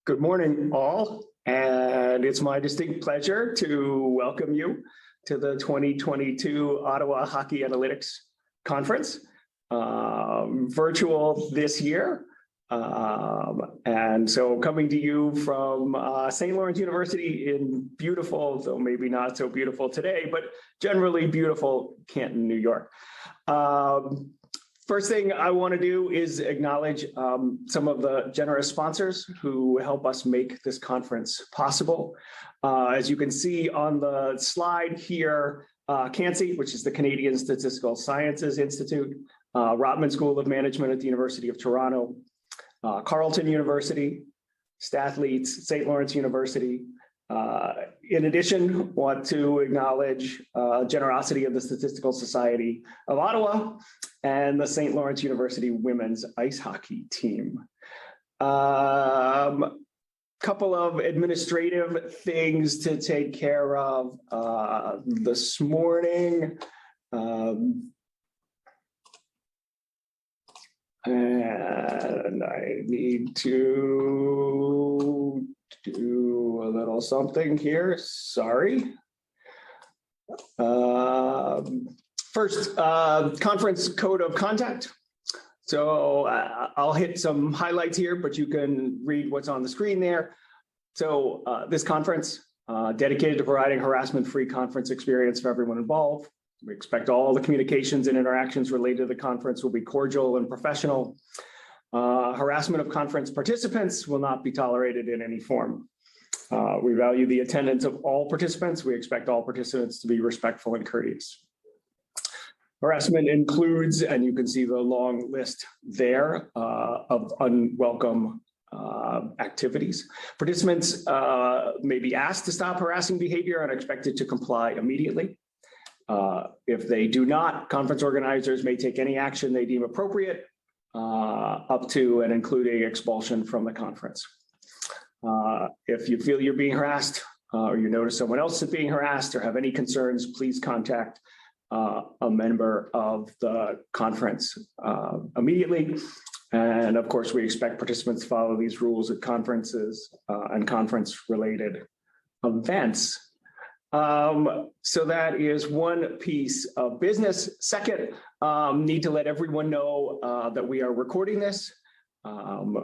Good morning, all, and it's my distinct pleasure to welcome you to the 2022 Ottawa Hockey Analytics Conference, virtual this year. And so coming to you from St. Lawrence University in beautiful, though maybe not so beautiful today, but generally beautiful Canton, New York. First thing I want to do is acknowledge some of the generous sponsors who help us make this conference possible. As you can see on the slide here, CANSI, which is the Canadian Statistical Sciences Institute, Rotman School of Management at the University of Toronto, Carleton University, Stathletes, St. Lawrence University. In addition, want to acknowledge generosity of the Statistical Society of Ottawa and the St. Lawrence University women's ice hockey team. Couple of administrative things to take care of this morning. And I need to do a little something here, sorry. First, conference code of conduct. So I'll hit some highlights here, but you can read what's on the screen there. So this conference, dedicated to providing harassment-free conference experience for everyone involved. We expect all the communications and interactions related to the conference will be cordial and professional. Harassment of conference participants will not be tolerated in any form. We value the attendance of all participants. We expect all participants to be respectful and courteous. Harassment includes, and you can see the long list there of unwelcome activities. Participants may be asked to stop harassing behavior and expected to comply immediately. If they do not, conference organizers may take any action they deem appropriate, up to and including expulsion from the conference. If you feel you're being harassed or you notice someone else is being harassed or have any concerns, please contact a member of the conference immediately. And of course, we expect participants to follow these rules at conferences and conference-related events. So that is one piece of business. Second, need to let everyone know that we are recording this.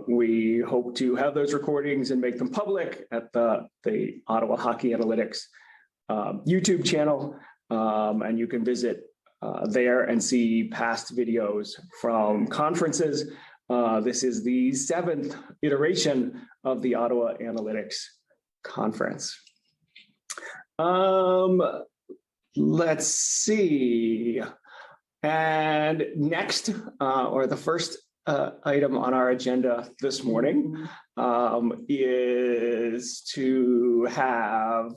We hope to have those recordings and make them public at the Ottawa Hockey Analytics YouTube channel. And you can visit there and see past videos from conferences. This is the 7th iteration of the Ottawa Analytics Conference. Let's see. And next, or the first item on our agenda this morning is to have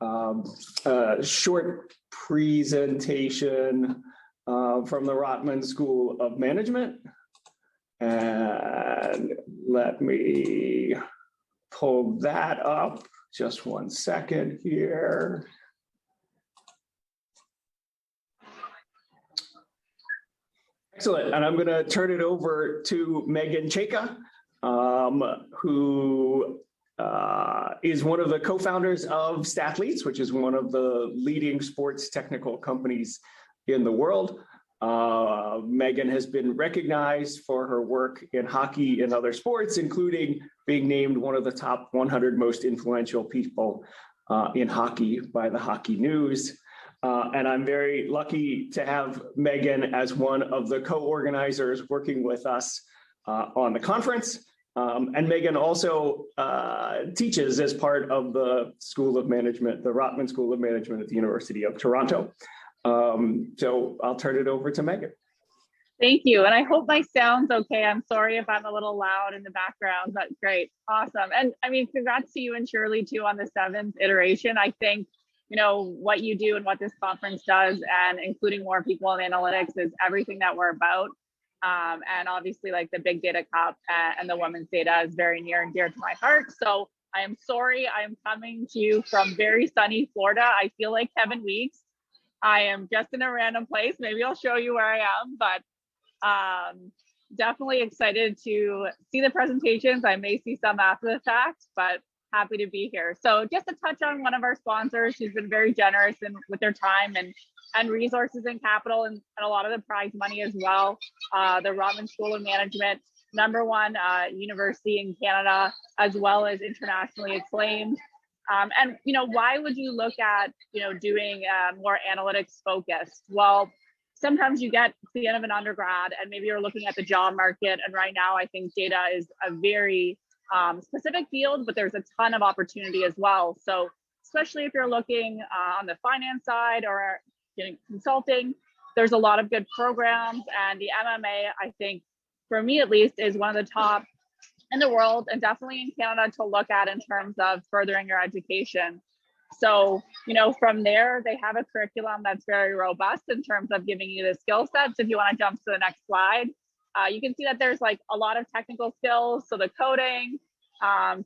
a short presentation from the Rotman School of Management. And let me pull that up. Just one second here. Excellent, and I'm going to turn it over to Meghan Chayka, who is one of the co-founders of Stathletes, which is one of the leading sports technical companies in the world. Meghan has been recognized for her work in hockey and other sports, including being named one of the top 100 most influential people in hockey by the Hockey News. And I'm very lucky to have Meghan as one of the co-organizers working with us on the conference. And Meghan also teaches as part of the School of Management, the Rotman School of Management at the University of Toronto. So I'll turn it over to Meghan. Thank you. And I hope my sound's okay. I'm sorry if I'm a little loud in the background, but great. Awesome. And I mean, congrats to you and Shirley too on the 7th iteration. I think, you know, what you do and what this conference does and including more people in analytics is everything that we're about. And obviously like the Big Data Cup and the women's data is very near and dear to my heart. So I am sorry, I am coming to you from very sunny Florida. I feel like Kevin Weeks. I am just in a random place. Maybe I'll show you where I am, but definitely excited to see the presentations. I may see some after the fact, but happy to be here. So just to touch on one of our sponsors, who's been very generous with their time and resources and capital and a lot of the prize money as well. The Rotman School of Management, #1 university in Canada, as well as internationally acclaimed. And why would you look at doing more analytics focused? Well, sometimes you get to the end of an undergrad and maybe you're looking at the job market, and right now I think data is a very specific field, but there's a ton of opportunity as well. So especially if you're looking on the finance side or consulting, there's a lot of good programs, and the MMA, I think, for me at least, is one of the top in the world and definitely in Canada to look at in terms of furthering your education. So, from there, they have a curriculum that's very robust in terms of giving you the skill sets. If you want to jump to the next slide, you can see that there's like a lot of technical skills. So the coding,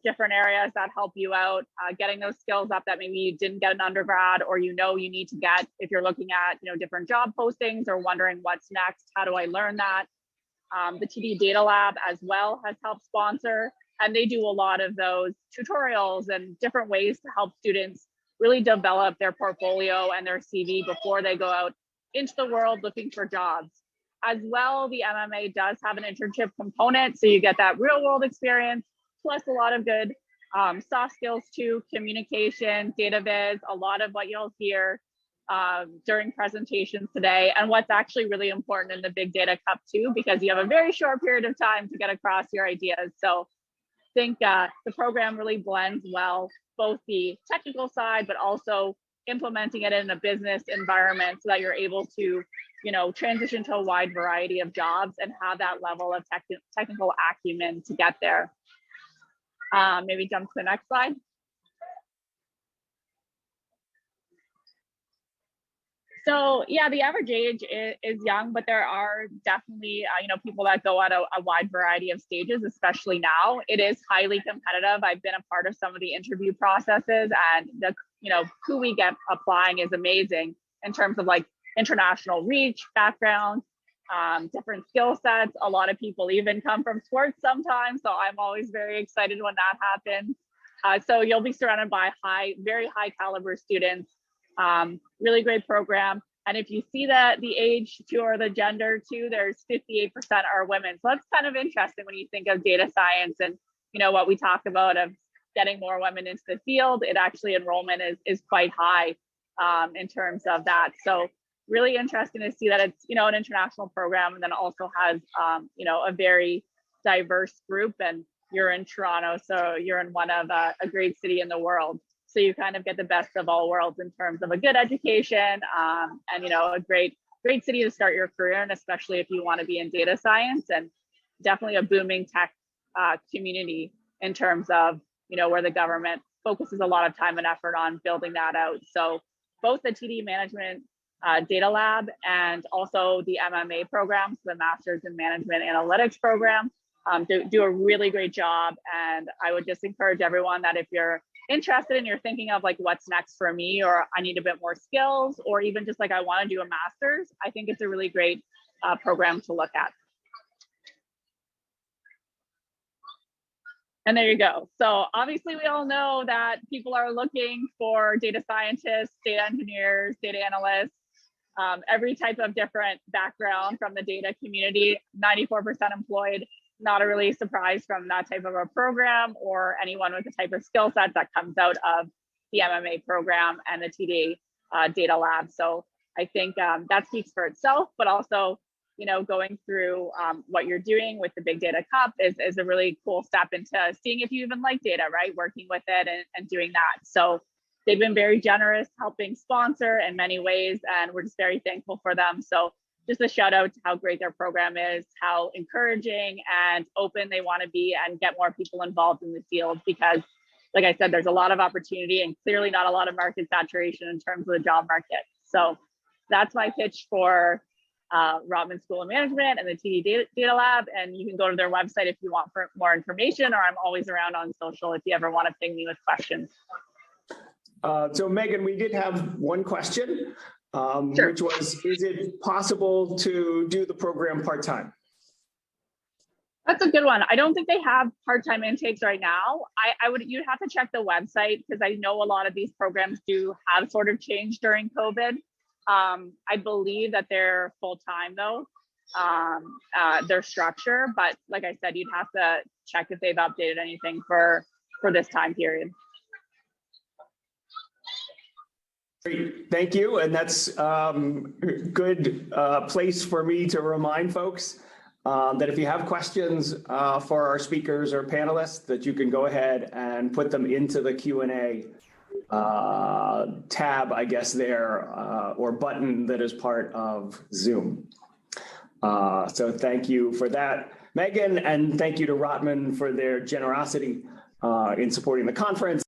different areas that help you out, getting those skills up that maybe you didn't get an undergrad or you need to get if you're looking at different job postings or wondering what's next, how do I learn that? The TD Data Lab as well has helped sponsor, and they do a lot of those tutorials and different ways to help students really develop their portfolio and their CV before they go out into the world looking for jobs. As well, the MMA does have an internship component, so you get that real world experience, plus a lot of good soft skills too, communication, data viz, a lot of what you'll hear during presentations today, and what's actually really important in the Big Data Cup too, because you have a very short period of time to get across your ideas. So I think the program really blends well, both the technical side, but also implementing it in a business environment so that you're able to transition to a wide variety of jobs and have that level of technical acumen to get there. Maybe jump to the next slide. So yeah, the average age is young, but there are definitely people that go at a wide variety of stages, especially now. It is highly competitive. I've been a part of some of the interview processes, and who we get applying is amazing in terms of like international reach, background, different skill sets. A lot of people even come from sports sometimes, so I'm always very excited when that happens. So you'll be surrounded by very high caliber students. Really great program. And if you see that the age too, or the gender too, there's 58% are women. So that's kind of interesting when you think of data science and what we talk about of getting more women into the field. It actually enrollment is quite high in terms of that. So really interesting to see that it's an international program, and then also has a very diverse group. And you're in Toronto, so you're in one of a great city in the world. So you kind of get the best of all worlds in terms of a good education and a great city to start your career, and especially if you want to be in data science, and definitely a booming tech community in terms of where the government focuses a lot of time and effort on building that out. So both the TD Management Data Lab and also the MMA programs, the Masters in Management Analytics program, do a really great job. And I would just encourage everyone that if you're interested and you're thinking of like what's next for me, or I need a bit more skills, or even just like I want to do a master's, I think it's a really great program to look at. And there you go. So obviously we all know that people are looking for data scientists, data engineers, data analysts, every type of different background from the data community. 94% employed. Not a really surprise from that type of a program, or anyone with the type of skill set that comes out of the MMA program and the TD Data Lab. So I think that speaks for itself, but also, going through what you're doing with the Big Data Cup is a really cool step into seeing if you even like data, right? Working with it and doing that. So they've been very generous, helping sponsor in many ways, and we're just very thankful for them. So just a shout out to how great their program is, how encouraging and open they want to be, and get more people involved in the field, because like I said, there's a lot of opportunity and clearly not a lot of market saturation in terms of the job market. So that's my pitch for Rotman School of Management and the TD Data Lab. And you can go to their website if you want more information, or I'm always around on social if you ever want to ping me with questions. So Megan, we did have one question. Sure. Which was, is it possible to do the program part-time? That's a good one. I don't think they have part-time intakes right now. You'd have to check the website because I know a lot of these programs do have sort of changed during COVID. I believe that they're full-time though, their structure, but like I said, you'd have to check if they've updated anything for this time period. Great, thank you. And that's good place for me to remind folks that if you have questions for our speakers or panelists, that you can go ahead and put them into the Q&A tab, I guess there, or button that is part of Zoom. So thank you for that, Megan, and thank you to Rotman for their generosity in supporting the conference.